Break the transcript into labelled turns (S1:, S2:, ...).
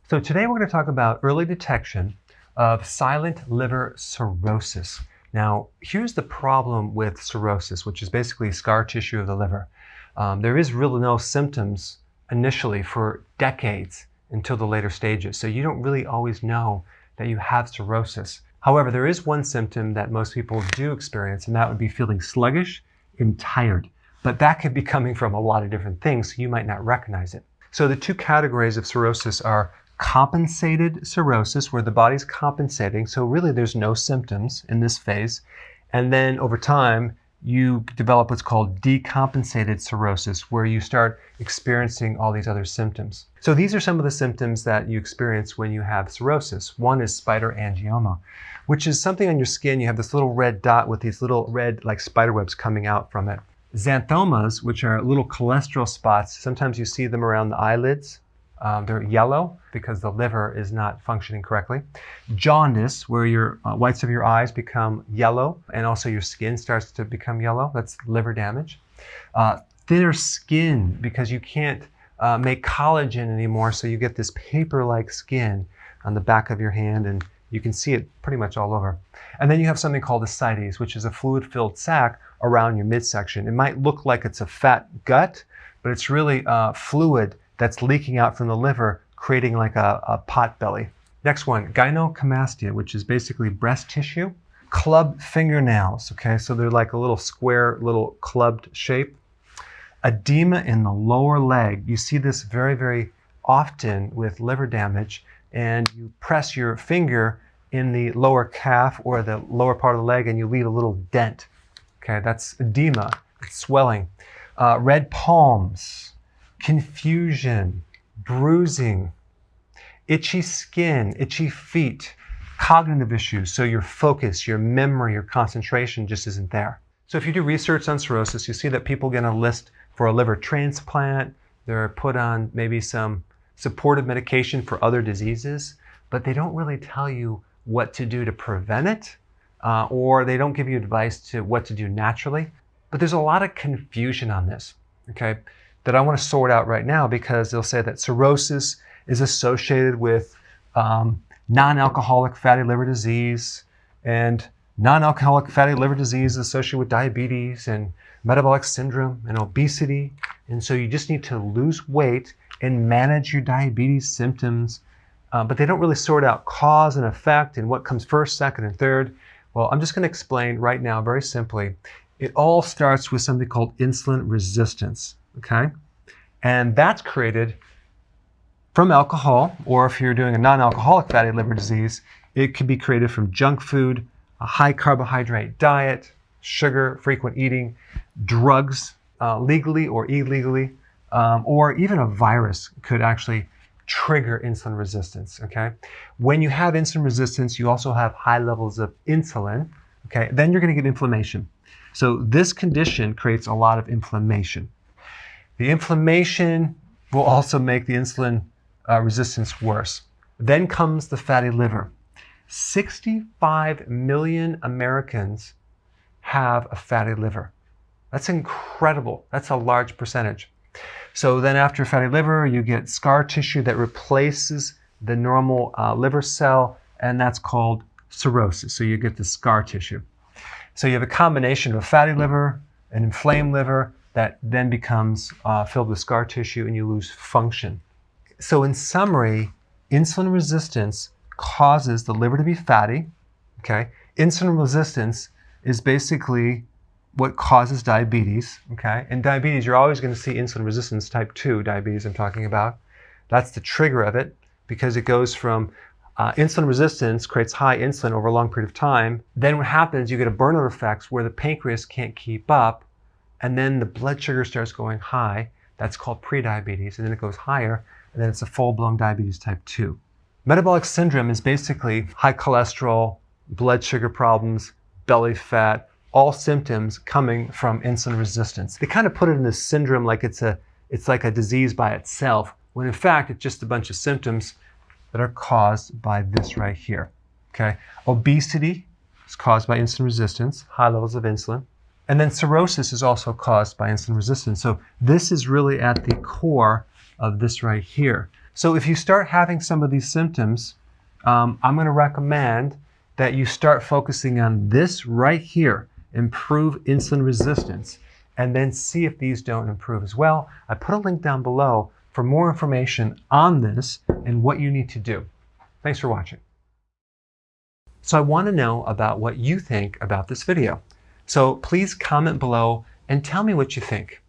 S1: So today we're going to talk about early detection of silent liver cirrhosis. Now, here's the problem with cirrhosis, which is basically scar tissue of the liver. There is really no symptoms initially for decades until the later stages. So you don't really always know that you have cirrhosis. However, there is one symptom that most people do experience, and that would be feeling sluggish and tired. But that could be coming from a lot of different things, so you might not recognize it. So the two categories of cirrhosis are compensated cirrhosis, where the body's compensating, so really there's no symptoms in this phase. And then over time, you develop what's called decompensated cirrhosis, where you start experiencing all these other symptoms. So these are some of the symptoms that you experience when you have cirrhosis. One is spider angioma, which is something on your skin. You have this little red dot with these little red, like spider webs coming out from it. Xanthomas, which are little cholesterol spots. Sometimes you see them around the eyelids. They're yellow because the liver is not functioning correctly. Jaundice, where your whites of your eyes become yellow and also your skin starts to become yellow. That's liver damage. Thinner skin, because you can't make collagen anymore, so you get this paper-like skin on the back of your hand, and you can see it pretty much all over. And then you have something called ascites, which is a fluid-filled sac around your midsection. It might look like it's a fat gut, but it's really fluid that's leaking out from the liver, creating like a pot belly. Next one, gynecomastia, which is basically breast tissue. Club fingernails, okay? So they're like a little square, little clubbed shape. Edema in the lower leg. You see this very, very often with liver damage, and you press your finger in the lower calf or the lower part of the leg and you leave a little dent. Okay, that's edema, it's swelling. Red palms, confusion, bruising, itchy skin, itchy feet, cognitive issues. So your focus, your memory, your concentration just isn't there. So if you do research on cirrhosis, you see that people get a list for a liver transplant. They're put on maybe some supportive medication for other diseases, but they don't really tell you what to do to prevent it, or they don't give you advice to what to do naturally. But there's a lot of confusion on this, okay, that I want to sort out right now, because they'll say that cirrhosis is associated with non-alcoholic fatty liver disease, and non-alcoholic fatty liver disease is associated with diabetes and metabolic syndrome and obesity. And so you just need to lose weight and manage your diabetes symptoms. But they don't really sort out cause and effect and what comes first, second, and third. Well, I'm just going to explain right now very simply. It all starts with something called insulin resistance, okay? And that's created from alcohol, or if you're doing a non-alcoholic fatty liver disease, it could be created from junk food, a high carbohydrate diet, sugar, frequent eating, drugs, legally or illegally, or even a virus could actually trigger insulin resistance, okay? When you have insulin resistance, you also have high levels of insulin, okay? Then you're going to get inflammation. So this condition creates a lot of inflammation. The inflammation will also make the insulin resistance worse. Then comes the fatty liver. 65 million Americans have a fatty liver. That's incredible. That's a large percentage. So then after fatty liver, you get scar tissue that replaces the normal liver cell, and that's called cirrhosis. So you get the scar tissue. So you have a combination of a fatty liver, an inflamed liver, that then becomes filled with scar tissue, and you lose function. So in summary, insulin resistance causes the liver to be fatty, okay? Insulin resistance is basically what causes diabetes, okay? In diabetes, you're always going to see insulin resistance type 2 diabetes I'm talking about. That's the trigger of it, because it goes from insulin resistance creates high insulin over a long period of time. Then what happens, you get a burnout effect where the pancreas can't keep up, and then the blood sugar starts going high. That's called prediabetes, and then it goes higher, and then it's a full-blown diabetes type 2. Metabolic syndrome is basically high cholesterol, blood sugar problems, belly fat, all symptoms coming from insulin resistance. They kind of put it in this syndrome like it's like a disease by itself, when in fact it's just a bunch of symptoms that are caused by this right here, okay? Obesity is caused by insulin resistance, high levels of insulin. And then cirrhosis is also caused by insulin resistance. So this is really at the core of this right here. So if you start having some of these symptoms, I'm going to recommend that you start focusing on this right here, improve insulin resistance, and then see if these don't improve as well. I put a link down below for more information on this and what you need to do. Thanks for watching. So I want to know about what you think about this video. So please comment below and tell me what you think.